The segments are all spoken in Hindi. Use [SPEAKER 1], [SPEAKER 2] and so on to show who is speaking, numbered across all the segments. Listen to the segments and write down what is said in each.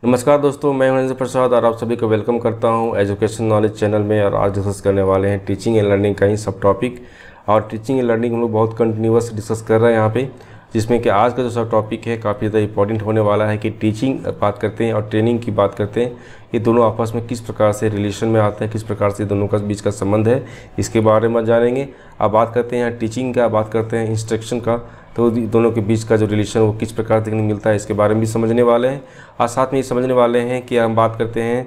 [SPEAKER 1] नमस्कार दोस्तों, मैं हरेंद्र प्रसाद और आप सभी को वेलकम करता हूं एजुकेशन नॉलेज चैनल में। और आज डिस्कस करने वाले हैं टीचिंग एंड लर्निंग का ही सब टॉपिक। और टीचिंग एंड लर्निंग हम लोग बहुत कंटिन्यूस डिस्कस कर रहे हैं यहाँ पे, जिसमें कि आज का जो सब टॉपिक है काफ़ी ज़्यादा इंपॉर्टेंट होने वाला है कि टीचिंग बात करते हैं और ट्रेनिंग की बात करते हैं, ये दोनों आपस में किस प्रकार से रिलेशन में आते हैं, किस प्रकार से दोनों का बीच का संबंध है, इसके बारे में जानेंगे। अब बात करते हैं टीचिंग का, बात करते हैं इंस्ट्रक्शन का, तो दोनों के बीच का जो रिलेशन वो किस प्रकार देखने मिलता है, इसके बारे में भी समझने वाले हैं। और साथ में ये समझने वाले हैं कि हम बात करते हैं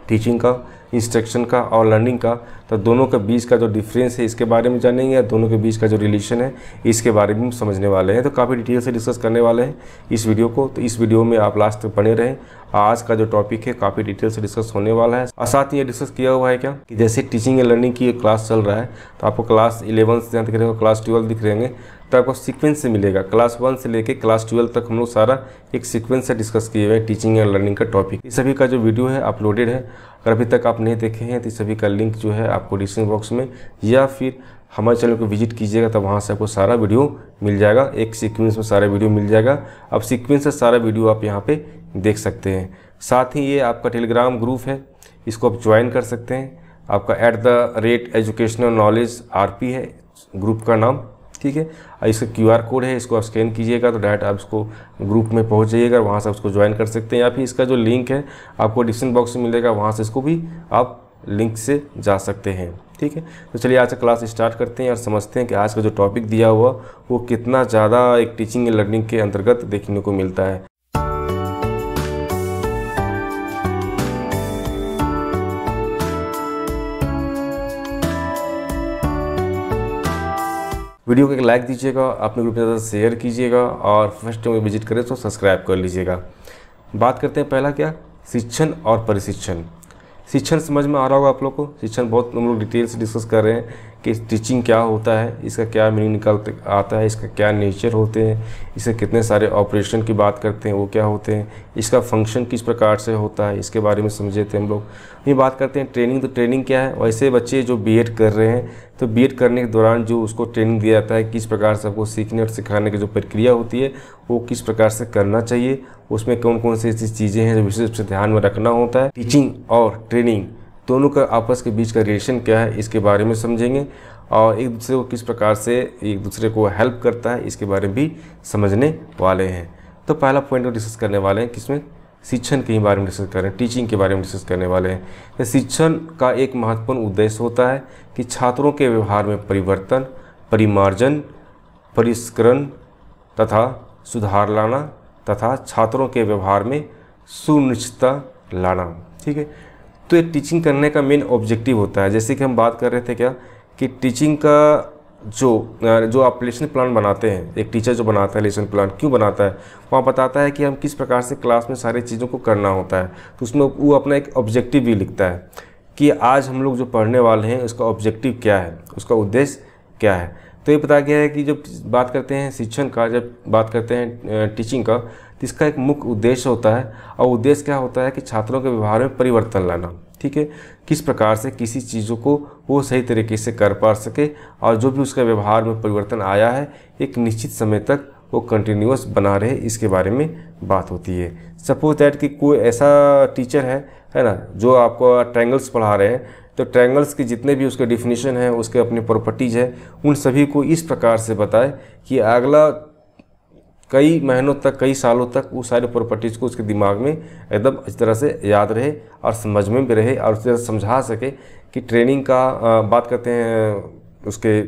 [SPEAKER 1] टीचिंग का, इंस्ट्रक्शन का और लर्निंग का, तो दोनों के बीच का जो डिफरेंस है इसके बारे में जानेंगे, या दोनों के बीच का जो रिलेशन है इसके बारे में समझने वाले हैं। तो काफ़ी डिटेल से डिस्कस करने वाले हैं इस वीडियो को, तो इस वीडियो में आप लास्ट तक बने रहें। आज का जो टॉपिक है काफ़ी डिटेल से डिस्कस होने वाला है। और साथ ही ये डिस्कस किया हुआ है क्या कि जैसे टीचिंग एंड लर्निंग की क्लास चल रहा है, तो आपको क्लास 11 से जहाँ दिख रहे हो, क्लास 12 दिख रहेंगे, तो आपको सीक्वेंस से मिलेगा। क्लास 1 से लेके क्लास 12 तक हम लोग सारा एक सीक्वेंस से डिस्कस किए हुए हैं टीचिंग एंड लर्निंग का टॉपिक। इस सभी का जो वीडियो है अपलोडेड है, अगर अभी तक आप नहीं देखे हैं तो सभी का लिंक जो है आपको डिस्क्रिप्शन बॉक्स में, या फिर हमारे चैनल को विजिट कीजिएगा, तो वहाँ से आपको सारा वीडियो मिल जाएगा। एक सीक्वेंस में सारा वीडियो मिल जाएगा। अब सीक्वेंस से सारा वीडियो आप यहाँ पे देख सकते हैं। साथ ही ये आपका टेलीग्राम ग्रुप है, इसको आप ज्वाइन कर सकते हैं। आपका @एजुकेशनल नॉलेज RP है ग्रुप का नाम, ठीक है। इसका QR कोड है, इसको आप स्कैन कीजिएगा तो डायरेक्ट आप इसको ग्रुप में पहुंच जाइएगा, वहाँ से उसको ज्वाइन कर सकते हैं। या फिर इसका जो लिंक है आपको डिस्क्रिप्शन बॉक्स में मिलेगा, वहाँ से इसको भी आप लिंक से जा सकते हैं, ठीक है। तो चलिए आज का क्लास स्टार्ट करते हैं और समझते हैं कि आज का जो टॉपिक दिया हुआ वो कितना ज़्यादा एक टीचिंग एंड लर्निंग के अंतर्गत देखने को मिलता है। वीडियो को एक लाइक दीजिएगा, अपने ग्रुप में ज़्यादा शेयर कीजिएगा, और फर्स्ट टाइम विजिट करें तो सब्सक्राइब कर लीजिएगा। बात करते हैं पहला क्या, शिक्षण और प्रशिक्षण। शिक्षण समझ में आ रहा होगा आप लोग को। शिक्षण बहुत हम लोग डिटेल से डिस्कस कर रहे हैं कि टीचिंग क्या होता है, इसका क्या मीनिंग निकलते आता है, इसका क्या नेचर होते हैं, इसके कितने सारे ऑपरेशन की बात करते हैं वो क्या होते हैं, इसका फंक्शन किस प्रकार से होता है, इसके बारे में समझे थे हम लोग। ये बात करते हैं ट्रेनिंग, तो ट्रेनिंग क्या है। वैसे बच्चे जो BEd कर रहे हैं, तो BEd करने के दौरान जो उसको ट्रेनिंग दिया जाता है, किस प्रकार से आपको सीखने और सिखाने की जो प्रक्रिया होती है वो किस प्रकार से करना चाहिए, उसमें कौन कौन सी ऐसी चीज़ें हैं जो विशेष रूप से ध्यान में रखना होता है। टीचिंग और ट्रेनिंग दोनों का आपस के बीच का रिलेशन क्या है इसके बारे में समझेंगे, और एक दूसरे को किस प्रकार से एक दूसरे को हेल्प करता है इसके बारे में भी समझने वाले हैं। तो पहला पॉइंट को डिस्कस करने वाले हैं किसमें, शिक्षण के बारे में डिस्कस कर रहे हैं, टीचिंग के बारे में डिस्कस करने वाले हैं। तो शिक्षण का एक महत्वपूर्ण उद्देश्य होता है कि छात्रों के व्यवहार में परिवर्तन, परिमार्जन, परिष्करण तथा सुधार लाना, तथा छात्रों के व्यवहार में सुनिश्चितता लाना, ठीक है। तो ये टीचिंग करने का मेन ऑब्जेक्टिव होता है। जैसे कि हम बात कर रहे थे क्या कि टीचिंग का जो आप लेसन प्लान बनाते हैं, एक टीचर जो बनाता है लेसन प्लान क्यों बनाता है, वहाँ बताता है कि हम किस प्रकार से क्लास में सारी चीज़ों को करना होता है। तो उसमें वो अपना एक ऑब्जेक्टिव भी लिखता है कि आज हम लोग जो पढ़ने वाले हैं उसका ऑब्जेक्टिव क्या है, उसका उद्देश्य क्या है। तो ये पता गया है कि जब बात करते हैं शिक्षण का, जब बात करते हैं टीचिंग का, तो इसका एक मुख्य उद्देश्य होता है। और उद्देश्य क्या होता है कि छात्रों के व्यवहार में परिवर्तन लाना, ठीक है। किस प्रकार से किसी चीज़ों को वो सही तरीके से कर पा सके, और जो भी उसका व्यवहार में परिवर्तन आया है एक निश्चित समय तक वो कंटिन्यूअस बना रहे, इसके बारे में बात होती है। सपोज दैट कि कोई ऐसा टीचर है ना, जो आपको ट्रायंगल्स पढ़ा रहे हैं, तो ट्रायंगल्स के जितने भी उसके डिफिनीशन है, उसके अपने प्रॉपर्टीज़ है, उन सभी को इस प्रकार से बताए कि अगला कई महीनों तक, कई सालों तक वो सारे प्रॉपर्टीज़ को उसके दिमाग में एकदम अच्छी तरह से याद रहे और समझ में भी रहे, और उस तरह से समझा सके कि ट्रेनिंग का बात करते हैं उसके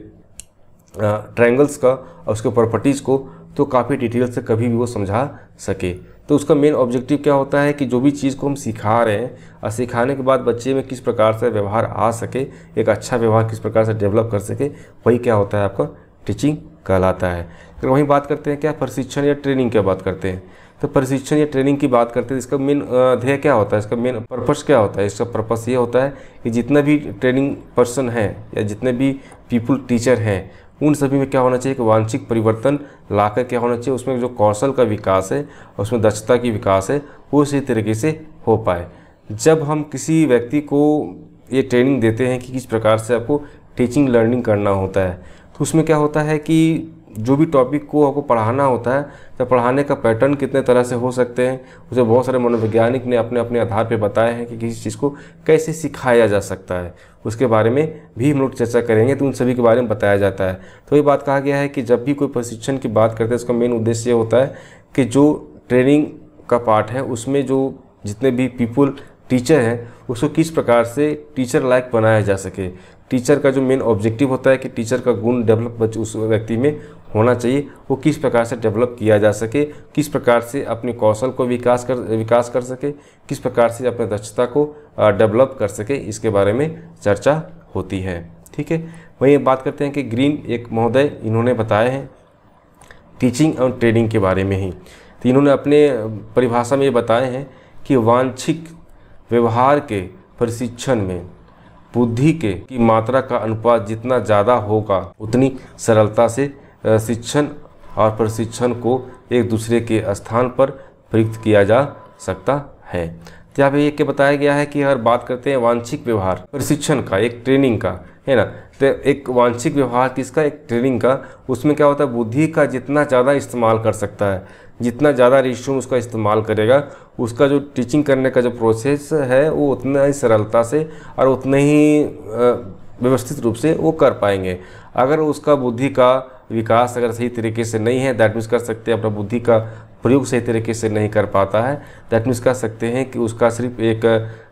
[SPEAKER 1] ट्रायंगल्स का और उसके प्रॉपर्टीज़ को, तो काफ़ी डिटेल से कभी भी वो समझा सके। तो उसका मेन ऑब्जेक्टिव क्या होता है कि जो भी चीज़ को हम सिखा रहे हैं और सिखाने के बाद बच्चे में किस प्रकार से व्यवहार आ सके, एक अच्छा व्यवहार किस प्रकार से डेवलप कर सके, वही क्या होता है आपका टीचिंग कहलाता है। फिर वहीं बात करते हैं क्या, प्रशिक्षण या ट्रेनिंग की बात करते हैं। तो प्रशिक्षण या ट्रेनिंग की बात करते हैं, इसका मेन ध्येय क्या होता है, इसका मेन पर्पस क्या होता है। इसका पर्पस ये होता है कि जितना भी ट्रेनिंग पर्सन है या जितने भी पीपल टीचर हैं, उन सभी में क्या होना चाहिए कि वांछित परिवर्तन लाकर क्या होना चाहिए, उसमें जो कौशल का विकास है और उसमें दक्षता की विकास है वो इसी तरीके से हो पाए। जब हम किसी व्यक्ति को ये ट्रेनिंग देते हैं कि किस प्रकार से आपको टीचिंग लर्निंग करना होता है, तो उसमें क्या होता है कि जो भी टॉपिक को आपको पढ़ाना होता है तो पढ़ाने का पैटर्न कितने तरह से हो सकते हैं, उसे बहुत सारे मनोवैज्ञानिक ने अपने अपने आधार पर बताए हैं कि किसी चीज़ को कैसे सिखाया जा सकता है, उसके बारे में भी हम लोग चर्चा करेंगे। तो उन सभी के बारे में बताया जाता है। तो ये बात कहा गया है कि जब भी कोई प्रशिक्षण की बात करते हैं उसका मेन उद्देश्य ये होता है कि जो ट्रेनिंग का पार्ट है उसमें जो जितने भी पीपल टीचर हैं उसको किस प्रकार से टीचर लायक बनाया जा सके। टीचर का जो मेन ऑब्जेक्टिव होता है कि टीचर का गुण डेवलप उस व्यक्ति में होना चाहिए, वो किस प्रकार से डेवलप किया जा सके, किस प्रकार से अपने कौशल को विकास कर सके, किस प्रकार से अपने दक्षता को डेवलप कर सके, इसके बारे में चर्चा होती है। ठीक है, वहीं बात करते हैं कि ग्रीन एक महोदय इन्होंने बताए हैं टीचिंग और ट्रेनिंग के बारे में ही। तो इन्होंने अपने परिभाषा में ये बताए हैं कि वांछित व्यवहार के प्रशिक्षण में बुद्धि की मात्रा का अनुपात जितना ज़्यादा होगा उतनी सरलता से शिक्षण और प्रशिक्षण को एक दूसरे के स्थान पर प्रयुक्त किया जा सकता है। तो यहाँ पे ये बताया गया है कि अगर बात करते हैं वांछित व्यवहार प्रशिक्षण का, एक ट्रेनिंग का, है ना, तो एक वांछित व्यवहार किसका, एक ट्रेनिंग का, उसमें क्या होता है बुद्धि का जितना ज़्यादा इस्तेमाल कर सकता है, जितना ज़्यादा रिश्तों उसका इस्तेमाल करेगा, उसका जो टीचिंग करने का जो प्रोसेस है वो उतना ही सरलता से और उतने ही व्यवस्थित रूप से वो कर पाएंगे। अगर उसका बुद्धि का विकास अगर सही तरीके से नहीं है, दैट मीन्स कर सकते हैं अपना बुद्धि का प्रयोग सही तरीके से नहीं कर पाता है, दैट मीन्स कह सकते हैं कि उसका सिर्फ एक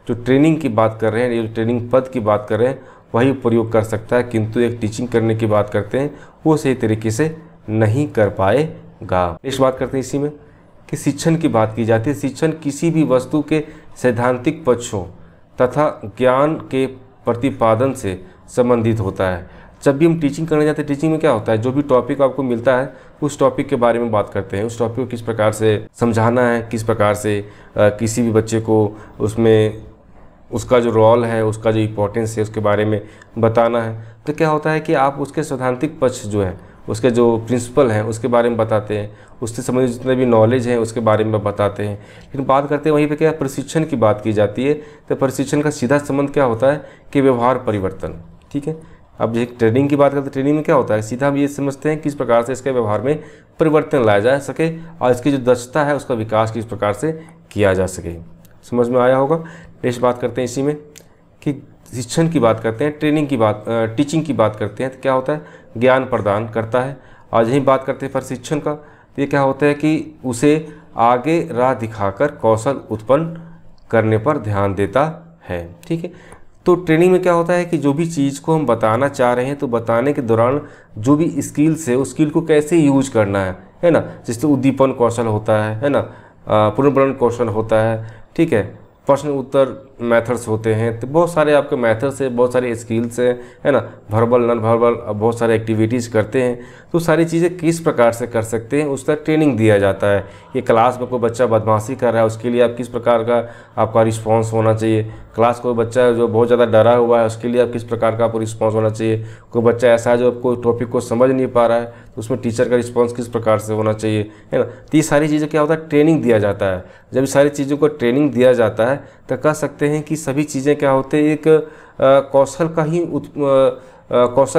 [SPEAKER 1] जो ट्रेनिंग की बात कर रहे हैं, जो ट्रेनिंग पद की बात कर रहे हैं वही प्रयोग कर सकता है, किंतु एक टीचिंग करने की बात करते हैं वो सही तरीके से नहीं कर पाएगा। इस बात करते हैं इसी में कि शिक्षण की बात की जाती है। शिक्षण किसी भी वस्तु के सैद्धांतिक पक्षों तथा ज्ञान के प्रतिपादन से संबंधित होता है। जब भी हम टीचिंग करने जाते हैं, टीचिंग में क्या होता है, जो भी टॉपिक आपको मिलता है उस टॉपिक के बारे में बात करते हैं, उस टॉपिक को किस प्रकार से समझाना है, किस प्रकार से किसी भी बच्चे को उसमें उसका जो रोल है, उसका जो इम्पोर्टेंस है उसके बारे में बताना है। तो क्या होता है कि आप उसके सैद्धांतिक पक्ष जो है, उसके जो प्रिंसिपल हैं उसके बारे में बताते हैं, उससे संबंधित जितने भी नॉलेज है उसके बारे में बताते हैं। लेकिन बात करते हैं वहीं पे क्या प्रशिक्षण की बात की जाती है। तो प्रशिक्षण का सीधा संबंध क्या होता है कि व्यवहार परिवर्तन। ठीक है, अब एक ट्रेनिंग की बात करते हैं, ट्रेनिंग में क्या होता है, सीधा हम ये समझते हैं किस प्रकार से इसके व्यवहार में परिवर्तन लाया जा सके और इसकी जो दक्षता है उसका विकास किस प्रकार से किया जा सके। समझ में आया होगा। नेक्स्ट बात करते हैं इसी में कि शिक्षण की बात करते हैं, ट्रेनिंग की बात, टीचिंग की बात करते हैं तो क्या होता है, ज्ञान प्रदान करता है। और यही बात करते हैं प्रशिक्षण का, तो ये क्या होता है कि उसे आगे राह दिखाकर कौशल उत्पन्न करने पर ध्यान देता है। ठीक है, तो ट्रेनिंग में क्या होता है कि जो भी चीज़ को हम बताना चाह रहे हैं तो बताने के दौरान जो भी स्किल्स है उस स्किल को कैसे यूज करना है ना, जैसे उद्दीपन कौशल होता है ना, पुनर्वर्ण कौशल होता है, ठीक है, प्रश्न उत्तर मेथड्स होते हैं। तो बहुत सारे आपके मेथड्स है, बहुत सारे स्किल्स है ना, वर्बल नॉन वर्बल बहुत सारे एक्टिविटीज़ करते हैं। तो सारी चीज़ें किस प्रकार से कर सकते हैं उसका ट्रेनिंग दिया जाता है। ये क्लास में कोई बच्चा बदमाशी कर रहा है उसके लिए आप किस प्रकार का आपका रिस्पॉन्स होना चाहिए, क्लास कोई बच्चा जो बहुत ज़्यादा डरा हुआ है उसके लिए आप किस प्रकार का आपको रिस्पॉन्स होना चाहिए, कोई बच्चा ऐसा है जो कोई टॉपिक को समझ नहीं पा रहा है तो उसमें टीचर का रिस्पॉन्स किस प्रकार से होना चाहिए, है ना। तो ये सारी चीज़ें क्या होता है, ट्रेनिंग दिया जाता है। जब ये सारी चीज़ों को ट्रेनिंग दिया जाता है तो कह सकते हैं कि सभी चीज़ें क्या होते हैं, एक कौशल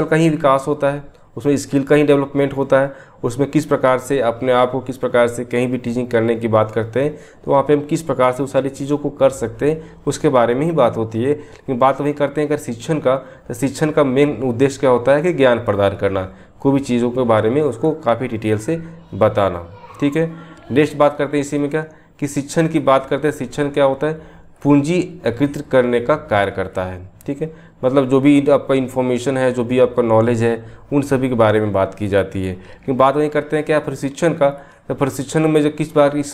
[SPEAKER 1] का ही विकास होता है, उसमें स्किल का ही डेवलपमेंट होता है। उसमें किस प्रकार से अपने आप को किस प्रकार से कहीं भी टीचिंग करने की बात करते हैं तो वहाँ पे हम किस प्रकार से उस सारी चीज़ों को कर सकते हैं उसके बारे में ही बात होती है। लेकिन बात वही करते हैं अगर शिक्षण का, तो शिक्षण का मेन उद्देश्य क्या होता है कि ज्ञान प्रदान करना, कोई भी चीज़ों के बारे में उसको काफ़ी डिटेल से बताना। ठीक है, नेक्स्ट बात करते हैं इसी में क्या कि शिक्षण की बात करते हैं। शिक्षण क्या होता है, पूंजी एकत्रित करने का कार्य करता है। ठीक है, मतलब जो भी आपका इन्फॉर्मेशन है, जो भी आपका नॉलेज है, उन सभी के बारे में बात की जाती है। लेकिन बात वही करते हैं क्या प्रशिक्षण का, तो प्रशिक्षण में जो इस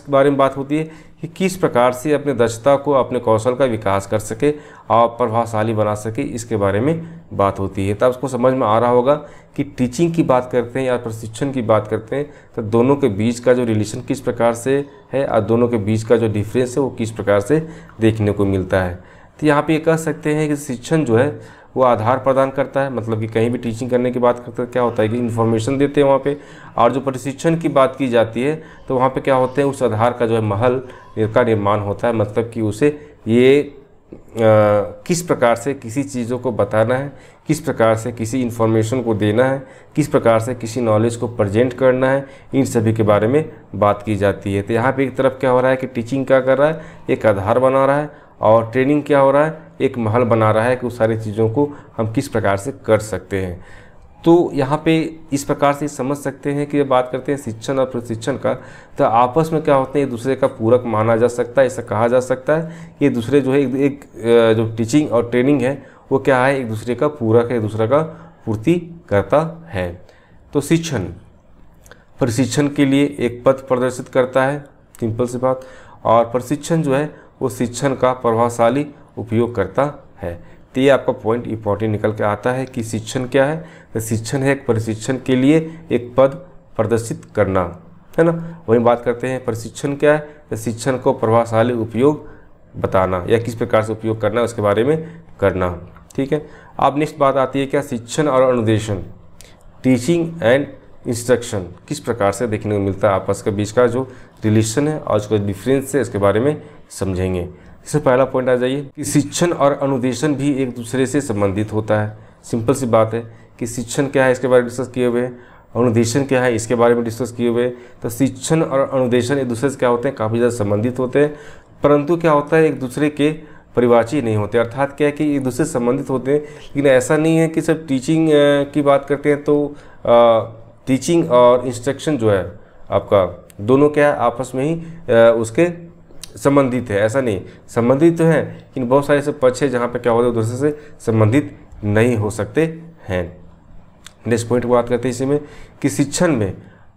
[SPEAKER 1] बारे में बात होती है कि किस प्रकार से अपने दक्षता को, अपने कौशल का विकास कर सके और प्रभावशाली बना सके, इसके बारे में बात होती है। तब उसको समझ में आ रहा होगा कि टीचिंग की बात करते हैं या प्रशिक्षण की बात करते हैं तो दोनों के बीच का जो रिलेशन किस प्रकार से है और दोनों के बीच का जो डिफरेंस है वो किस प्रकार से देखने को मिलता है। तो यहाँ पे ये कह सकते हैं कि शिक्षण जो है वो आधार प्रदान करता है, मतलब कि कहीं भी टीचिंग करने की बात करते हैं क्या होता है कि इन्फॉर्मेशन देते हैं वहाँ पे, और जो प्रशिक्षण की बात की जाती है तो वहाँ पे क्या होते हैं उस आधार का जो है महल का निर्माण होता है, मतलब कि उसे ये किस प्रकार से किसी चीज़ों को बताना है, किस प्रकार से किसी इन्फॉर्मेशन को देना है, किस प्रकार से किसी नॉलेज को प्रेजेंट करना है, इन सभी के बारे में बात की जाती है। तो यहाँ पे एक तरफ क्या हो रहा है कि टीचिंग क्या कर रहा है, एक आधार बना रहा है, और ट्रेनिंग क्या हो रहा है, एक महल बना रहा है कि उस सारी चीज़ों को हम किस प्रकार से कर सकते हैं। तो यहाँ पे इस प्रकार से समझ सकते हैं कि जब बात करते हैं शिक्षण और प्रशिक्षण का, तो आपस में क्या होते हैं, एक दूसरे का पूरक माना जा सकता है। ऐसा कहा जा सकता है कि दूसरे जो है एक जो टीचिंग और ट्रेनिंग है वो क्या है, एक दूसरे का पूरक है, एक दूसरे का पूर्ति करता है। तो शिक्षण प्रशिक्षण के लिए एक पथ प्रदर्शित करता है, सिंपल सी बात, और प्रशिक्षण जो है वो शिक्षण का प्रभावशाली उपयोग करता है। तो ये आपका पॉइंट इंपॉर्टेंट निकल के आता है कि शिक्षण क्या है। तो शिक्षण है एक प्रशिक्षण के लिए एक पद प्रदर्शित करना, है ना। वही बात करते हैं प्रशिक्षण क्या है, तो शिक्षण को प्रभावशाली उपयोग बताना या किस प्रकार से उपयोग करना है उसके बारे में करना, ठीक है। अब नेक्स्ट बात आती है क्या, शिक्षण और अनुदेशन, टीचिंग एंड इंस्ट्रक्शन किस प्रकार से देखने को मिलता है, आपस के बीच का जो रिलेशन है और उसका डिफरेंस है इसके बारे में समझेंगे। इससे पहला पॉइंट आ जाइए कि शिक्षण और अनुदेशन भी एक दूसरे से संबंधित होता है। सिंपल सी बात है कि शिक्षण क्या है इसके बारे में डिस्कस किए हुए हैं, अनुदेशन क्या है इसके बारे में डिस्कस किए हुए हैं। तो शिक्षण और अनुदेशन एक दूसरे से क्या होते हैं, काफ़ी ज़्यादा संबंधित होते हैं, परंतु क्या होता है एक दूसरे के परिवाची नहीं होते। अर्थात क्या है कि एक दूसरे से संबंधित होते हैं, लेकिन ऐसा नहीं है कि सब टीचिंग की बात करते हैं तो टीचिंग और इंस्ट्रक्शन जो है आपका दोनों क्या है आपस में ही उसके संबंधित है। ऐसा नहीं, संबंधित तो हैं लेकिन बहुत सारे ऐसे पक्ष है जहाँ पे क्या होता है दूसरे से संबंधित नहीं हो सकते हैं। नेक्स्ट पॉइंट बात करते हैं इसी में कि शिक्षण में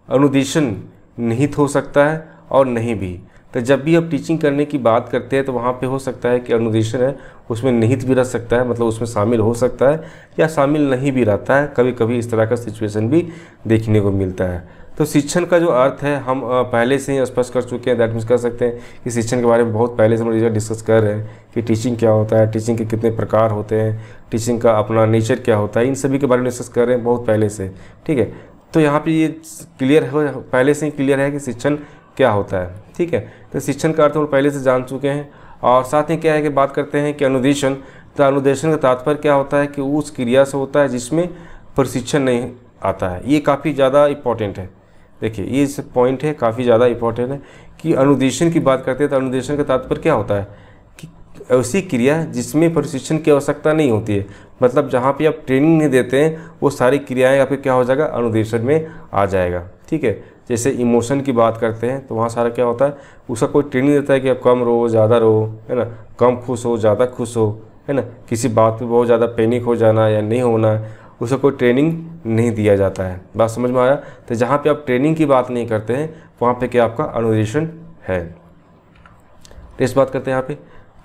[SPEAKER 1] अनुदेशन निहित हो सकता है और नहीं भी। तो जब भी आप टीचिंग करने की बात करते हैं तो वहाँ पे हो सकता है कि अनुदेशन है उसमें निहित भी रह सकता है, मतलब उसमें शामिल हो सकता है या शामिल नहीं भी रहता है। कभी कभी इस तरह का सिचुएशन भी देखने को मिलता है। तो शिक्षण का जो अर्थ है हम पहले से ही स्पष्ट कर चुके हैं, दैट मीन्स कर सकते हैं कि शिक्षण के बारे में बहुत पहले से हम डिस्कस कर रहे हैं कि टीचिंग क्या होता है, टीचिंग के कितने प्रकार होते हैं, टीचिंग का अपना नेचर क्या होता है, इन सभी के बारे में डिस्कस कर रहे हैं बहुत पहले से, ठीक है। तो यहाँ पे ये क्लियर हो, पहले से ही क्लियर है कि शिक्षण क्या होता है, ठीक है। तो शिक्षण का अर्थ हम पहले से जान चुके हैं। और साथ ही क्या है कि बात करते हैं कि अनुदेशन, तो अनुदेशन का तात्पर्य क्या होता है कि उस क्रिया से होता है जिसमें प्रशिक्षण नहीं आता है। ये काफ़ी ज़्यादा इंपॉर्टेंट है। देखिए ये पॉइंट है, काफ़ी ज़्यादा इंपॉर्टेंट है कि अनुदेशन की बात करते हैं तो अनुदेशन का तात्पर्य क्या होता है कि ऐसी क्रिया जिसमें प्रशिक्षण की आवश्यकता नहीं होती है, मतलब जहाँ पे आप ट्रेनिंग नहीं देते हैं वो सारी क्रियाएं आपके क्या हो जाएगा, अनुदेशन में आ जाएगा, ठीक है। जैसे इमोशन की बात करते हैं तो वहाँ सारा क्या होता है, उसका कोई ट्रेनिंग देता है कि आप कम रो ज़्यादा रो, है ना, कम खुश हो ज़्यादा खुश हो, है ना, किसी बात पे बहुत ज़्यादा पैनिक हो जाना या नहीं होना, उसका कोई ट्रेनिंग नहीं दिया जाता है। बात समझ में आया। तो जहाँ पे आप ट्रेनिंग की बात नहीं करते हैं वहाँ पे क्या आपका अनुदेशन है। इस बात करते हैं यहाँ पे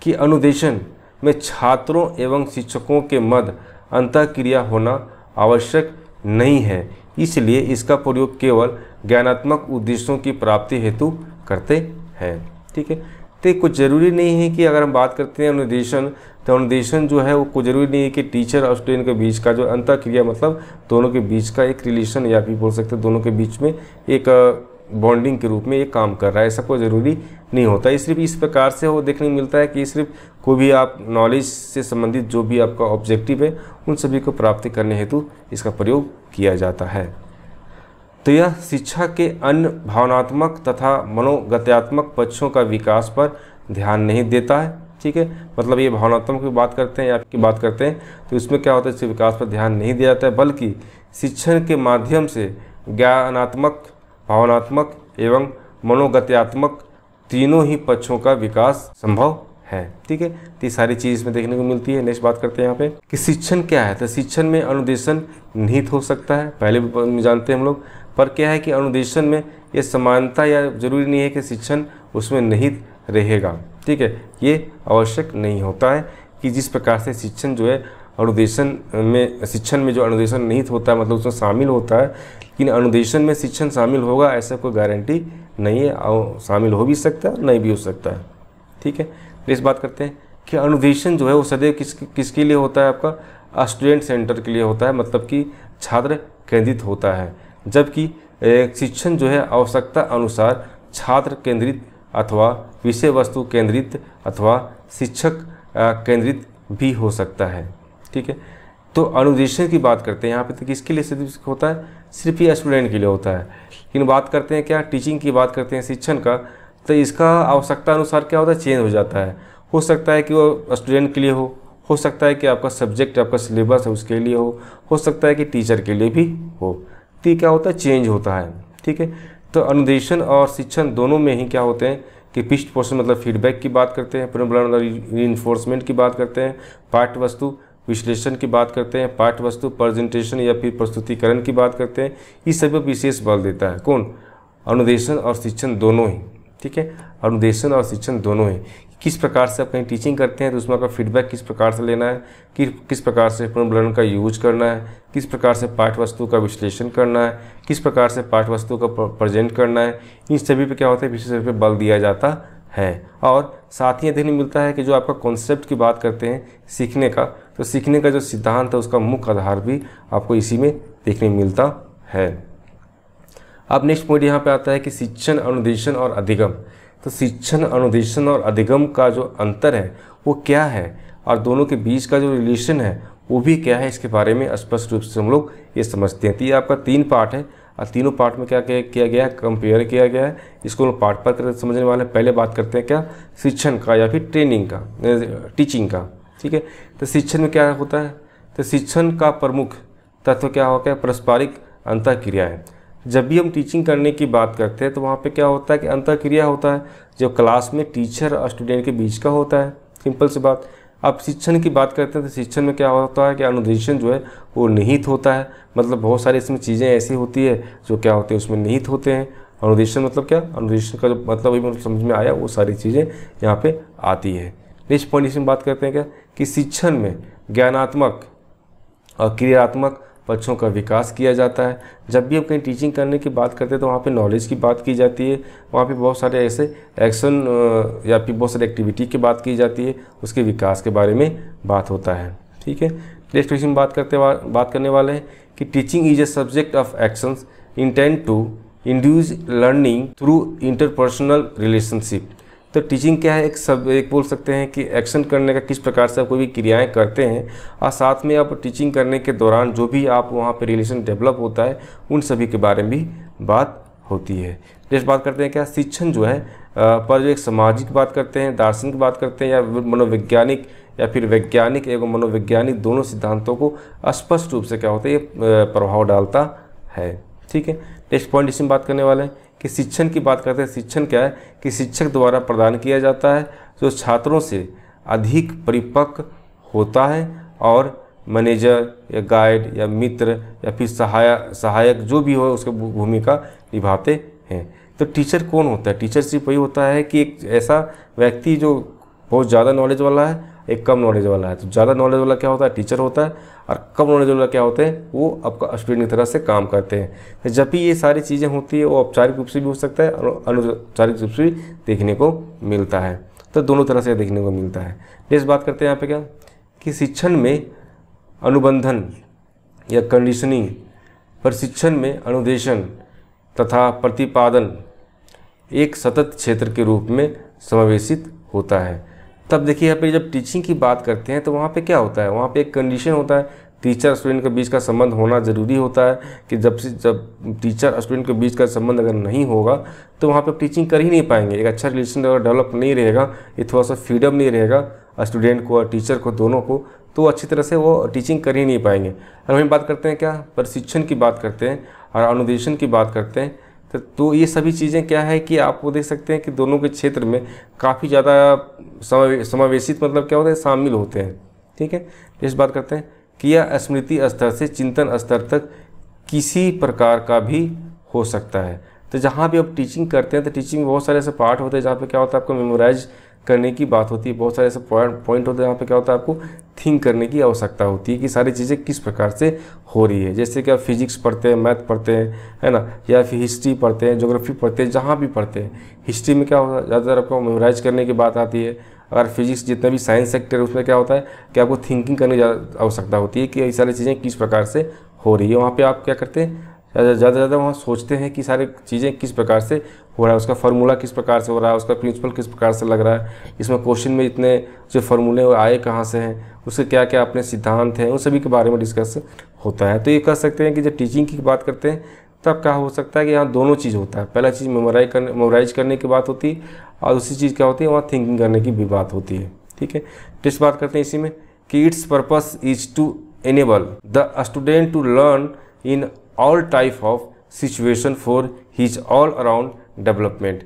[SPEAKER 1] कि अनुदेशन में छात्रों एवं शिक्षकों के मध्य अंतःक्रिया होना आवश्यक नहीं है, इसलिए इसका प्रयोग केवल ज्ञानात्मक उद्देश्यों की प्राप्ति हेतु करते हैं, ठीक है। तो कुछ ज़रूरी नहीं है कि अगर हम बात करते हैं अनुदेशन, तो अनुदेशन जो है वो कोई ज़रूरी नहीं है कि टीचर और स्टूडेंट के बीच का जो अंतःक्रिया, मतलब दोनों के बीच का एक रिलेशन या भी बोल सकते हैं दोनों के बीच में एक बॉन्डिंग के रूप में एक काम कर रहा है, ऐसा कोई ज़रूरी नहीं होता। ये सिर्फ इस प्रकार से वो देखने को मिलता है कि सिर्फ कोई भी आप नॉलेज से संबंधित जो भी आपका ऑब्जेक्टिव है उन सभी को प्राप्ति करने हेतु इसका प्रयोग किया जाता है। तो यह शिक्षा के अन्य भावनात्मक तथा मनोगत्यात्मक पक्षों का विकास पर ध्यान नहीं देता है, ठीक है। मतलब ये भावनात्मक की बात करते हैं या की बात करते हैं तो इसमें क्या होता है, इसके विकास पर ध्यान नहीं दिया जाता है, बल्कि शिक्षण के माध्यम से ज्ञानात्मक, भावनात्मक एवं मनोगत्यात्मक तीनों ही पक्षों का विकास संभव है, ठीक है। तो ये सारी चीज़ इसमें देखने को मिलती है। नेक्स्ट बात करते हैं यहाँ पे कि शिक्षण क्या है। तो शिक्षण में अनुदेशन निहित हो सकता है, पहले भी जानते हैं हम लोग, पर क्या है कि अनुदेशन में ये समानता या जरूरी नहीं है कि शिक्षण उसमें निहित रहेगा, ठीक है। ये आवश्यक नहीं होता है कि जिस प्रकार से शिक्षण जो है अनुदेशन में, शिक्षण में जो अनुदेशन निहित होता है मतलब उसमें शामिल होता है, लेकिन अनुदेशन में शिक्षण शामिल होगा ऐसा कोई गारंटी नहीं है, और शामिल हो भी सकता है नहीं भी हो सकता है, ठीक है। इस बात करते हैं कि अनुदेशन जो है वो सदैव किसके लिए होता है, आपका स्टूडेंट सेंटर के लिए होता है, मतलब कि छात्र केंद्रित होता है, जबकि शिक्षण जो है आवश्यकता अनुसार छात्र केंद्रित अथवा विषय वस्तु केंद्रित अथवा शिक्षक केंद्रित भी हो सकता है। ठीक है, तो अनुदेशन की बात करते हैं यहाँ पे, तो किसके लिए सिर्फ होता है? सिर्फ ये स्टूडेंट के लिए होता है। लेकिन बात करते हैं क्या, टीचिंग की बात करते हैं, शिक्षण का, तो इसका आवश्यकता अनुसार क्या होता है? चेंज हो जाता है। हो सकता है कि वो स्टूडेंट के लिए हो सकता है कि आपका सब्जेक्ट, आपका सिलेबस है उसके लिए हो सकता है कि टीचर के लिए भी हो। तो ये क्या होता है? चेंज होता है। ठीक है, तो अनुदेशन और शिक्षण दोनों में ही क्या होते हैं कि पृष्ठपोषण मतलब फीडबैक की बात करते हैं, पुनर्बलन रीइंफोर्समेंट की बात करते हैं, पाठ्य वस्तु विश्लेषण की बात करते हैं, पाठ्य वस्तु प्रेजेंटेशन या फिर प्रस्तुतिकरण की बात करते हैं। इस सब पर विशेष बल देता है कौन? अनुदेशन और शिक्षण दोनों ही। ठीक है, अनुदेशन और शिक्षण दोनों ही। किस प्रकार से आप कहीं टीचिंग करते हैं तो उसमें आपका फीडबैक किस प्रकार से लेना है, कि किस प्रकार से पुनर्बलन का यूज करना है, किस प्रकार से पाठ्य वस्तु का विश्लेषण करना है, किस प्रकार से पाठ्य वस्तु का प्रेजेंट करना है, इन सभी पे क्या होता है? विशेष रूप से बल दिया जाता है। और साथ ही देखने मिलता है कि जो आपका कॉन्सेप्ट की बात करते हैं सीखने का, तो सीखने का जो सिद्धांत है उसका मुख्य आधार भी आपको इसी में देखने मिलता है। अब नेक्स्ट पॉइंट यहाँ पे आता है कि शिक्षण, अनुदेशन और अधिगम। तो शिक्षण, अनुदेशन और अधिगम का जो अंतर है वो क्या है, और दोनों के बीच का जो रिलेशन है वो भी क्या है, इसके बारे में स्पष्ट रूप से हम लोग ये समझते हैं। तो ये आपका 3 पार्ट है, और तीनों पार्ट में क्या किया गया है? कंपेयर किया गया है। इसको हम पार्ट पर समझने वाले हैं। पहले बात करते हैं क्या? शिक्षण का या फिर ट्रेनिंग का, टीचिंग का। ठीक है, तो शिक्षण में क्या होता है? तो शिक्षण का प्रमुख तत्व क्या होता है? पारस्परिक अंतःक्रिया है। जब भी हम टीचिंग करने की बात करते हैं तो वहाँ पे क्या होता है कि अंतःक्रिया होता है, जो क्लास में टीचर और स्टूडेंट के बीच का होता है। सिंपल सी बात। अब शिक्षण की बात करते हैं तो शिक्षण में क्या होता है कि अनुदेशन जो है वो निहित होता है। मतलब बहुत सारी इसमें चीज़ें ऐसी होती है जो क्या होते हैं उसमें निहित होते हैं। अनुदेशन मतलब क्या? अनुदेशन का जो मतलब अभी समझ में आया, वो सारी चीज़ें यहाँ पे आती है। नेक्स्ट पॉइंट इसमें बात करते हैं क्या कि शिक्षण में ज्ञानात्मक और क्रियात्मक पक्षों का विकास किया जाता है। जब भी हम कहीं टीचिंग करने की बात करते हैं तो वहाँ पे नॉलेज की बात की जाती है, वहाँ पे बहुत सारे ऐसे एक्शन या फिर बहुत सारी एक्टिविटी की बात की जाती है, उसके विकास के बारे में बात होता है। ठीक है, नेक्स्ट क्वेश्चन बात करने वाले हैं कि teaching is a subject of actions intend to induce learning through interpersonal relationship. तो टीचिंग क्या है? एक बोल सकते हैं कि एक्शन करने का, किस प्रकार से आप कोई भी क्रियाएं करते हैं और साथ में आप टीचिंग करने के दौरान जो भी आप वहाँ पे रिलेशन डेवलप होता है उन सभी के बारे में भी बात होती है। नेक्स्ट बात करते हैं क्या? शिक्षण जो है पर जो एक सामाजिक बात करते हैं, दार्शनिक बात करते हैं, या मनोवैज्ञानिक या फिर वैज्ञानिक एवं मनोवैज्ञानिक दोनों सिद्धांतों को स्पष्ट रूप से क्या होता है? ये प्रभाव डालता है। ठीक है, नेक्स्ट पॉइंट इसमें बात करने वाले हैं कि शिक्षण की बात करते हैं। शिक्षण क्या है कि शिक्षक द्वारा प्रदान किया जाता है जो छात्रों से अधिक परिपक्व होता है और मैनेजर या गाइड या मित्र या फिर सहायक जो भी हो उसकी भूमिका निभाते हैं। तो टीचर कौन होता है? टीचर सिर्फ वही होता है कि एक ऐसा व्यक्ति जो बहुत ज़्यादा नॉलेज वाला है, एक कम नॉलेज वाला है। तो ज़्यादा नॉलेज वाला क्या होता है? टीचर होता है, और कम नॉलेज वाला क्या होते हैं? वो आपका स्टूडेंट की तरह से काम करते हैं। तो जब भी ये सारी चीज़ें होती है वो औपचारिक रूप से भी हो सकता है और अनौपचारिक रूप से भी देखने को मिलता है। तो दोनों तरह से देखने को मिलता है। नेक्स्ट बात करते हैं यहाँ पे क्या कि शिक्षण में अनुबंधन या कंडीशनिंग, प्रशिक्षण में अनुदेशन तथा प्रतिपादन एक सतत क्षेत्र के रूप में समावेशित होता है। तब देखिए यहाँ पे जब टीचिंग की बात करते हैं तो वहाँ पे क्या होता है? वहाँ पे एक कंडीशन होता है, टीचर स्टूडेंट के बीच का संबंध होना ज़रूरी होता है कि जब टीचर स्टूडेंट के बीच का संबंध अगर नहीं होगा तो वहाँ पे टीचिंग कर ही नहीं पाएंगे। एक अच्छा रिलेशन अगर डेवलप नहीं रहेगा, ये थोड़ा सा फ्रीडम नहीं रहेगा स्टूडेंट को और टीचर को दोनों को, तो अच्छी तरह से वो टीचिंग कर ही नहीं पाएंगे। और हम बात करते हैं क्या? प्रशिक्षण की बात करते हैं और अनुदेशन की बात करते हैं। तो ये सभी चीज़ें क्या है कि आप वो देख सकते हैं कि दोनों के क्षेत्र में काफ़ी ज़्यादा समावेशित मतलब क्या होता है? शामिल होते हैं। ठीक है, इस बात करते हैं कि यह स्मृति स्तर से चिंतन स्तर तक किसी प्रकार का भी हो सकता है। तो जहाँ भी आप टीचिंग करते हैं तो टीचिंग में बहुत सारे ऐसे पार्ट होते हैं जहाँ पे क्या होता है आपको मेमोराइज करने की बात होती है, बहुत सारे ऐसे पॉइंट होते हैं जहाँ पे क्या होता है आपको थिंक करने की आवश्यकता होती है कि सारी चीज़ें किस प्रकार से हो रही है। जैसे कि आप फिजिक्स पढ़ते हैं, मैथ पढ़ते हैं, है ना, या फिर हिस्ट्री पढ़ते हैं, ज्योग्राफी पढ़ते हैं, जहाँ भी पढ़ते हैं। हिस्ट्री में क्या होता है? ज़्यादातर आपको मेमोराइज करने की बात आती है। अगर फिजिक्स जितना भी साइंस सेक्टर है उसमें क्या होता है कि आपको थिंकिंग करने की आवश्यकता होती है कि ये सारी चीज़ें किस प्रकार से हो रही है। वहाँ पर आप क्या करते हैं? ज़्यादा ज़्यादा वहाँ सोचते हैं कि सारी चीज़ें किस प्रकार से हो रहा है, उसका फार्मूला किस प्रकार से हो रहा है, उसका प्रिंसिपल किस प्रकार से लग रहा है, इसमें क्वेश्चन में इतने जो फार्मूले आए कहाँ से हैं, उसके क्या क्या अपने सिद्धांत हैं, उन सभी के बारे में डिस्कस होता है। तो ये कह सकते हैं कि जब टीचिंग की बात करते हैं तब क्या हो सकता है कि यहाँ दोनों चीज़ होता है। पहला चीज़ मेमोराइज करने की बात होती है और दूसरी चीज़ क्या होती है, वहाँ थिंकिंग करने की भी बात होती है। ठीक है, नेक्स्ट बात करते हैं इसी में कि its purpose is to enable the student to learn in all type of situation for his all around development.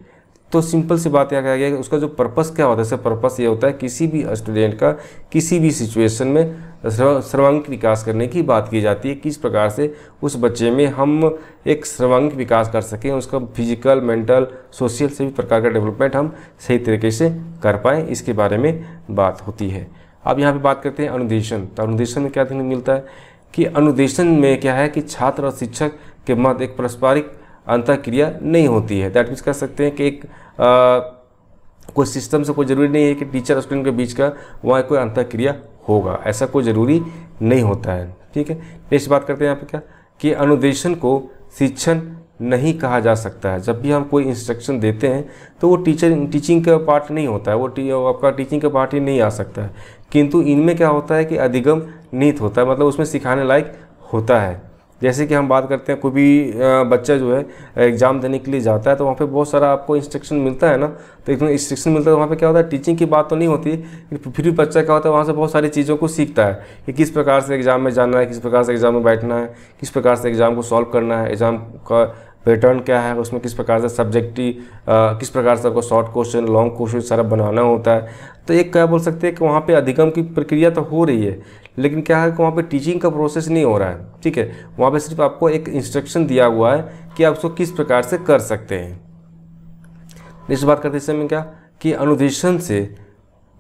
[SPEAKER 1] तो सिंपल सी बात क्या कहा गया कि उसका जो पर्पस क्या होता है, इसका पर्पस ये होता है किसी भी स्टूडेंट का किसी भी सिचुएशन में सर्वांगीण विकास करने की बात की जाती है। किस प्रकार से उस बच्चे में हम एक सर्वांगीण विकास कर सकें, उसका फिजिकल, मेंटल, सोशल सभी प्रकार का डेवलपमेंट हम सही तरीके से कर पाएँ, इसके बारे में बात होती है। अब यहाँ पे बात करते हैं अनुदेशन। तो अनुदेशन में क्या देखने को मिलता है कि अनुदेशन में क्या है कि छात्र और शिक्षक के मध्य एक पारस्परिक अंतःक्रिया नहीं होती है। दैट मीन्स कह सकते हैं कि एक कोई सिस्टम से कोई ज़रूरी नहीं है कि टीचर और स्टूडेंट के बीच का वहाँ कोई अंतःक्रिया होगा, ऐसा कोई ज़रूरी नहीं होता है। ठीक है, नेक्स्ट बात करते हैं यहाँ पे क्या कि अनुदेशन को शिक्षण नहीं कहा जा सकता है। जब भी हम कोई इंस्ट्रक्शन देते हैं तो वो टीचिंग का पार्ट नहीं होता है, वो आपका टीचिंग का पार्ट ही नहीं आ सकता है। किंतु इनमें क्या होता है कि अधिगम निहित होता है, मतलब उसमें सिखाने लायक होता है। जैसे कि हम बात करते हैं कोई भी बच्चा जो है एग्ज़ाम देने के लिए जाता है तो वहाँ पे बहुत सारा आपको इंस्ट्रक्शन मिलता है ना, तो एक इंस्ट्रक्शन मिलता है, वहाँ पे क्या होता है टीचिंग की बात तो नहीं होती, फिर भी बच्चा क्या होता है वहाँ से बहुत सारी चीज़ों को सीखता है कि किस प्रकार से एग्ज़ाम में जाना है, किस प्रकार से एग्ज़ाम में बैठना है, किस प्रकार से एग्ज़ाम को सॉल्व करना है, एग्ज़ाम का पैटर्न क्या है, उसमें किस प्रकार से सब्जेक्टिव किस प्रकार से आपको शॉर्ट क्वेश्चन, लॉन्ग क्वेश्चन सारा बनाना होता है। तो एक क्या बोल सकते हैं कि वहाँ पे अधिगम की प्रक्रिया तो हो रही है, लेकिन क्या है कि वहाँ पे टीचिंग का प्रोसेस नहीं हो रहा है। ठीक है, वहाँ पे सिर्फ आपको एक इंस्ट्रक्शन दिया हुआ है कि आप उसको किस प्रकार से कर सकते हैं। नेक्स्ट बात करते हैं इस समय क्या कि अनुदेशन से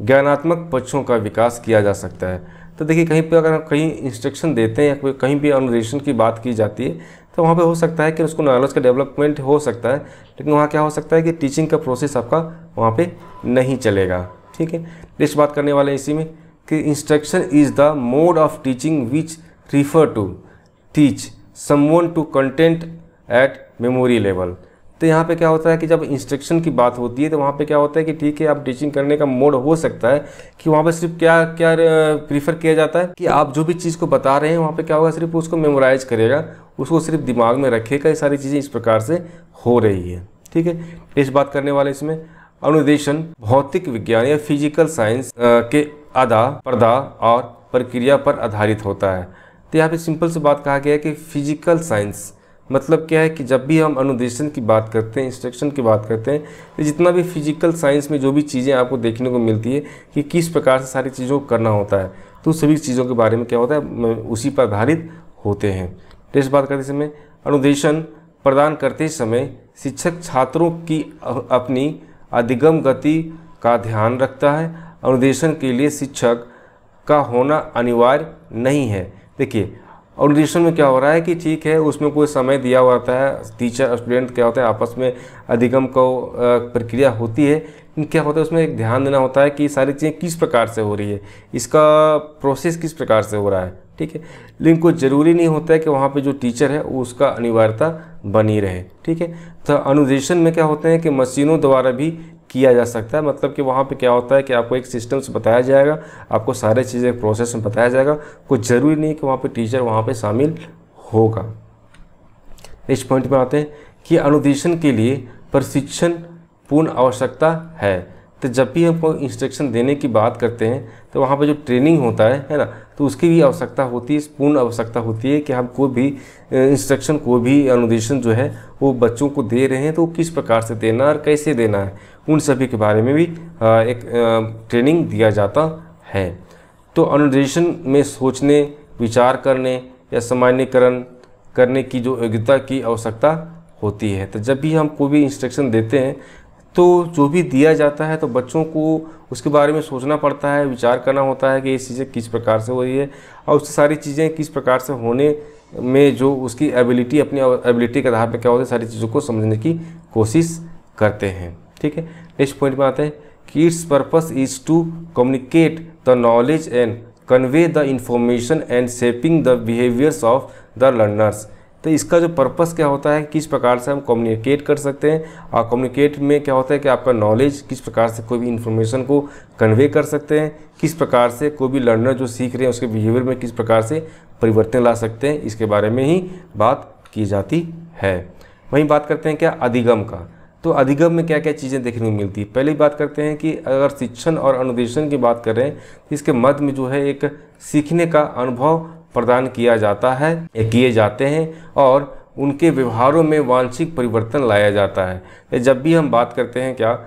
[SPEAKER 1] ज्ञानात्मक पक्षों का विकास किया जा सकता है। तो देखिए कहीं पे अगर हम कहीं इंस्ट्रक्शन देते हैं या कहीं भी अनुदेशन की बात की जाती है तो वहाँ पे हो सकता है कि उसको नॉलेज का डेवलपमेंट हो सकता है, लेकिन वहाँ क्या हो सकता है कि टीचिंग का प्रोसेस आपका वहाँ पे नहीं चलेगा। ठीक है, नेक्स्ट बात करने वाले इसी में कि instruction is the mode of teaching which refer to teach someone to content at memory level. तो यहाँ पे क्या होता है कि जब इंस्ट्रक्शन की बात होती है तो वहाँ पे क्या होता है कि ठीक है आप टीचिंग करने का मोड हो सकता है कि वहाँ पे सिर्फ क्या क्या प्रीफर किया जाता है कि आप जो भी चीज़ को बता रहे हैं वहाँ पे क्या होगा, सिर्फ उसको मेमोराइज करेगा, उसको सिर्फ दिमाग में रखेगा। ये सारी चीज़ें इस प्रकार से हो रही है। ठीक है, इस बात करने वाले इसमें अनुदेशन भौतिक विज्ञान या फिजिकल साइंस के प्रदा और प्रक्रिया पर आधारित होता है। तो यहाँ पे सिंपल सी बात कहा गया है कि फिजिकल साइंस मतलब क्या है कि जब भी हम अनुदेशन की बात करते हैं, इंस्ट्रक्शन की बात करते हैं, तो जितना भी फिजिकल साइंस में जो भी चीज़ें आपको देखने को मिलती है कि किस प्रकार से सारी चीज़ों को करना होता है, तो सभी चीज़ों के बारे में क्या होता है उसी पर आधारित होते हैं। नेक्स्ट बात करते समय अनुदेशन प्रदान करते समय शिक्षक छात्रों की अपनी अधिगम गति का ध्यान रखता है। अनुदेशन के लिए शिक्षक का होना अनिवार्य नहीं है। देखिए अनुदेशन में क्या हो रहा है कि ठीक है उसमें कोई समय दिया हुआ होता है, टीचर और स्टूडेंट क्या होता है आपस में अधिगम को प्रक्रिया होती है, क्या होता है उसमें एक ध्यान देना होता है कि सारी चीज़ें किस प्रकार से हो रही है, इसका प्रोसेस किस प्रकार से हो रहा है। ठीक है, लेकिन कोई ज़रूरी नहीं होता है कि वहाँ पे जो टीचर है वो उसका अनिवार्यता बनी रहे। ठीक है, तो अनुदेशन में क्या होते हैं कि मशीनों द्वारा भी किया जा सकता है, मतलब कि वहाँ पे क्या होता है कि आपको एक सिस्टम से बताया जाएगा, आपको सारे चीज़ें प्रोसेस में बताया जाएगा, कोई ज़रूरी नहीं कि वहाँ पे टीचर वहाँ पे शामिल होगा। नेक्स्ट पॉइंट में आते हैं कि अनुदेशन के लिए प्रशिक्षण पूर्ण आवश्यकता है। तो जब भी हम कोई इंस्ट्रक्शन देने की बात करते हैं तो वहाँ पे जो ट्रेनिंग होता है ना, तो उसकी भी आवश्यकता होती है, पूर्ण आवश्यकता होती है कि हम कोई भी इंस्ट्रक्शन कोई भी अनुदेशन जो है वो बच्चों को दे रहे हैं तो किस प्रकार से देना और कैसे देना है, उन सभी के बारे में भी एक ट्रेनिंग दिया जाता है। तो अनुदेशन में सोचने, विचार करने या सामान्यीकरण करने की जो योग्यता की आवश्यकता होती है। तो जब भी हम कोई भी इंस्ट्रक्शन देते हैं तो जो भी दिया जाता है तो बच्चों को उसके बारे में सोचना पड़ता है, विचार करना होता है कि ये चीज़ें किस प्रकार से हो रही है और उससे सारी चीज़ें किस प्रकार से होने में जो उसकी एबिलिटी, अपनी एबिलिटी के आधार पर क्या होता है सारी चीज़ों को समझने की कोशिश करते हैं। ठीक है, नेक्स्ट पॉइंट में आते हैं कि its purpose is to communicate the knowledge and convey the information and shaping the behaviours of the learners. तो इसका जो पर्पस क्या होता है, किस प्रकार से हम कम्युनिकेट कर सकते हैं, और कम्युनिकेट में क्या होता है कि आपका नॉलेज किस प्रकार से कोई भी इन्फॉर्मेशन को कन्वे कर सकते हैं, किस प्रकार से कोई भी लर्नर जो सीख रहे हैं उसके बिहेवियर में किस प्रकार से परिवर्तन ला सकते हैं, इसके बारे में ही बात की जाती है। वहीं बात करते हैं क्या अधिगम का। तो अधिगम में क्या क्या चीज़ें देखने को मिलती है। पहले बात करते हैं कि अगर शिक्षण और अनुदेशन की बात कर रहे हैं तो इसके मध्य में जो है एक सीखने का अनुभव प्रदान किया जाता है या किए जाते हैं और उनके व्यवहारों में वांछित परिवर्तन लाया जाता है। जब भी हम बात करते हैं क्या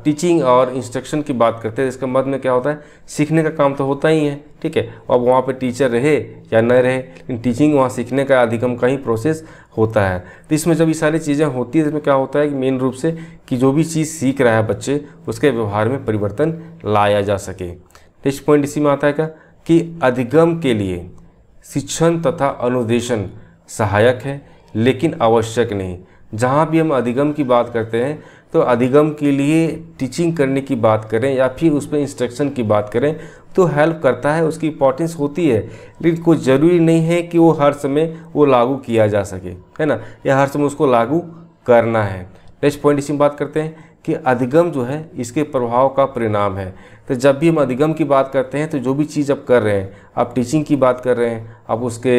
[SPEAKER 1] टीचिंग और इंस्ट्रक्शन की बात करते हैं, इसका मध्य में क्या होता है, सीखने का काम तो होता ही है, ठीक है। अब वहाँ पे टीचर रहे या न रहे, लेकिन टीचिंग वहाँ सीखने का अधिगम का ही प्रोसेस होता है। तो इसमें जब ये सारी चीज़ें होती है, इसमें क्या होता है कि मेन रूप से कि जो भी चीज़ सीख रहा है बच्चे, उसके व्यवहार में परिवर्तन लाया जा सके। नेक्स्ट पॉइंट इसी में आता है क्या कि अधिगम के लिए शिक्षण तथा अनुदेशन सहायक है लेकिन आवश्यक नहीं। जहाँ भी हम अधिगम की बात करते हैं तो अधिगम के लिए टीचिंग करने की बात करें या फिर उस पर इंस्ट्रक्शन की बात करें तो हेल्प करता है, उसकी इंपॉर्टेंस होती है, लेकिन कोई ज़रूरी नहीं है कि वो हर समय वो लागू किया जा सके, है ना, या हर समय उसको लागू करना है। नेक्स्ट पॉइंट इसी में बात करते हैं कि अधिगम जो है इसके प्रभाव का परिणाम है। तो जब भी हम अधिगम की बात करते हैं तो जो भी चीज़ आप कर रहे हैं, आप टीचिंग की बात कर रहे हैं, आप उसके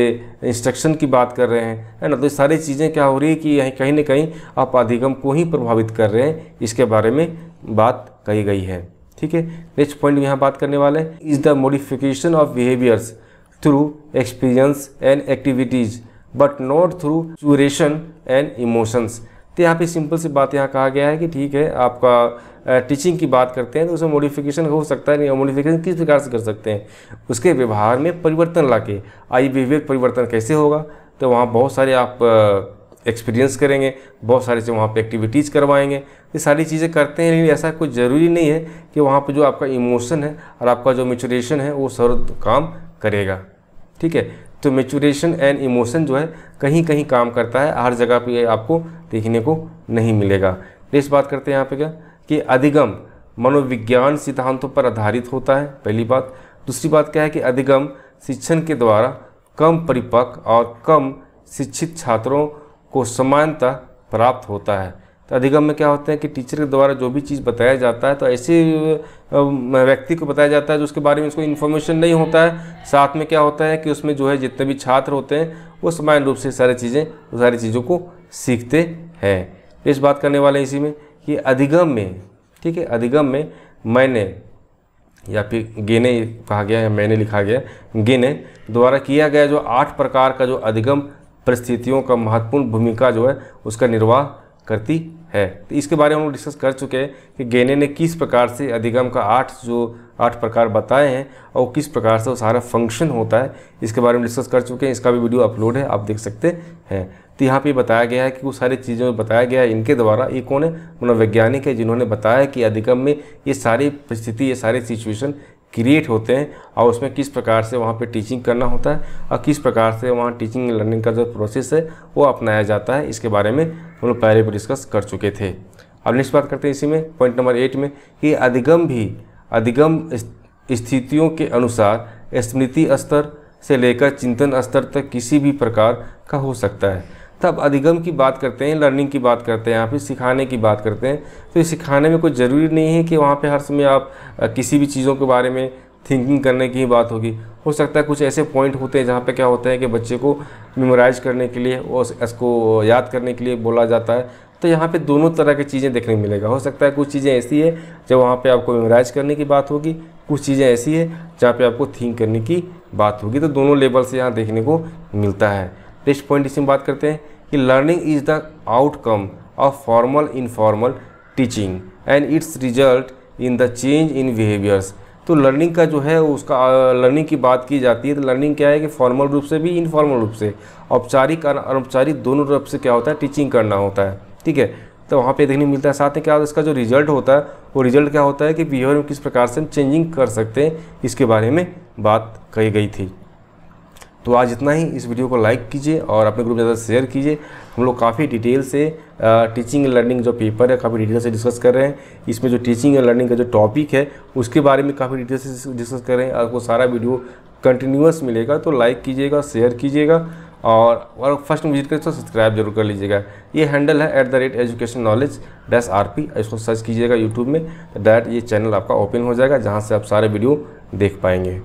[SPEAKER 1] इंस्ट्रक्शन की बात कर रहे हैं, है ना, तो ये सारी चीज़ें क्या हो रही है कि कहीं ना कहीं आप अधिगम को ही प्रभावित कर रहे हैं, इसके बारे में बात कही गई है, ठीक है। नेक्स्ट पॉइंट यहाँ बात करने वाले हैं is the modification of behaviours through experience and activities but not through duration and emotions. तो यहाँ पे सिंपल सी बात यहाँ कहा गया है कि ठीक है, आपका टीचिंग की बात करते हैं तो उसमें मॉडिफिकेशन हो सकता है, नहीं मॉडिफिकेशन किस प्रकार से कर सकते हैं, उसके व्यवहार में परिवर्तन लाके। आइए बिहेवियर परिवर्तन कैसे होगा, तो वहाँ बहुत सारे आप एक्सपीरियंस करेंगे, बहुत सारे वहाँ पे एक्टिविटीज़ करवाएंगे, ये सारी चीज़ें करते हैं, लेकिन ऐसा कुछ ज़रूरी नहीं है कि वहाँ पे जो आपका इमोशन है और आपका जो मैच्योरेशन है वो सर्व काम करेगा, ठीक है। तो मैच्योरेशन एंड इमोशन जो है कहीं कहीं काम करता है, हर जगह पे आपको देखने को नहीं मिलेगा। नेक्स्ट बात करते हैं यहाँ पे क्या कि अधिगम मनोविज्ञान सिद्धांतों पर आधारित होता है, पहली बात। दूसरी बात क्या है कि अधिगम शिक्षण के द्वारा कम परिपक्व और कम शिक्षित छात्रों को समानता प्राप्त होता है। तो अधिगम में क्या होता है कि टीचर के द्वारा जो भी चीज़ बताया जाता है तो ऐसे व्यक्ति को बताया जाता है जो उसके बारे में उसको इन्फॉर्मेशन नहीं होता है। साथ में क्या होता है कि उसमें जो है जितने भी छात्र होते हैं वो समान रूप से सारी चीज़ों को सीखते हैं। इस बात करने वाले इसी में कि अधिगम में, ठीक है, अधिगम में मैंने या फिर गेने कहा गया है, मैंने लिखा गया, गेने द्वारा किया गया जो 8 प्रकार का जो अधिगम परिस्थितियों का महत्वपूर्ण भूमिका जो है उसका निर्वाह करती है। तो इसके बारे में हम लोग डिस्कस कर चुके हैं कि गेने ने किस प्रकार से अधिगम का 8 प्रकार बताए हैं और किस प्रकार से वो सारा फंक्शन होता है, इसके बारे में डिस्कस कर चुके हैं। इसका भी वीडियो अपलोड है, आप देख सकते हैं। तो यहाँ पे बताया गया है कि वो सारी चीज़ें बताया गया है इनके द्वारा। ये कौन है, मनोवैज्ञानिक है जिन्होंने बताया कि अधिगम में ये सारी परिस्थिति, ये सारे सिचुएशन क्रिएट होते हैं और उसमें किस प्रकार से वहाँ पे टीचिंग करना होता है और किस प्रकार से वहाँ टीचिंग लर्निंग का जो प्रोसेस है वो अपनाया जाता है। इसके बारे में हम लोग पहले भी डिस्कस कर चुके थे। अब नेक्स्ट बात करते हैं इसी में पॉइंट नंबर 8 में कि अधिगम स्थितियों के अनुसार स्मृति स्तर से लेकर चिंतन स्तर तक किसी भी प्रकार का हो सकता है। तब अधिगम की बात करते हैं, लर्निंग की बात करते हैं, यहाँ पे सिखाने की बात करते हैं। तो ये सिखाने में कोई ज़रूरी नहीं है कि वहाँ पे हर समय आप किसी भी चीज़ों के बारे में थिंकिंग करने की ही बात होगी। हो सकता है कुछ ऐसे पॉइंट होते हैं जहाँ पे क्या होता है कि बच्चे को मेमोराइज करने के लिए और इसको याद करने के लिए बोला जाता है। तो यहाँ पे दोनों तरह की चीज़ें देखने को मिलेगा। हो सकता है कुछ चीज़ें ऐसी है जब वहाँ पे आपको मेमोराइज करने की बात होगी, कुछ चीज़ें ऐसी है जहाँ पे आपको थिंक करने की बात होगी। तो दोनों लेवल से यहाँ देखने को मिलता है। नेक्स्ट पॉइंट इसमें बात करते हैं कि learning is the outcome of formal informal teaching and it's result in the change in behaviours. तो लर्निंग का जो है उसका लर्निंग की बात की जाती है तो लर्निंग क्या है कि फॉर्मल रूप से भी इनफॉर्मल रूप से, औपचारिक और अनौपचारिक दोनों रूप से क्या होता है, टीचिंग करना होता है, ठीक है। तो वहाँ पे देखने मिलता है। साथ में क्या होता है, इसका जो रिजल्ट होता है वो रिजल्ट क्या होता है कि बिहेवियर में किस प्रकार से हम चेंजिंग कर सकते हैं, इसके बारे में बात कही गई थी। तो आज इतना ही। इस वीडियो को लाइक कीजिए और अपने ग्रुप में ज़्यादा शेयर कीजिए। हम लोग काफ़ी डिटेल से टीचिंग एंड लर्निंग जो पेपर है काफ़ी डिटेल से डिस्कस कर रहे हैं। इसमें जो टीचिंग एंड लर्निंग का जो टॉपिक है उसके बारे में काफ़ी डिटेल से डिस्कस कर रहे हैं। आपको सारा वीडियो कंटिन्यूअस मिलेगा, तो लाइक कीजिएगा, शेयर कीजिएगा और फर्स्ट में विजिट करें तो सब्सक्राइब जरूर कर लीजिएगा। ये हैंडल है @educationknowledge-rp, इसको सर्च कीजिएगा यूट्यूब में, तो डायरेक्ट ये चैनल आपका ओपन हो जाएगा जहाँ से आप सारे वीडियो देख पाएंगे।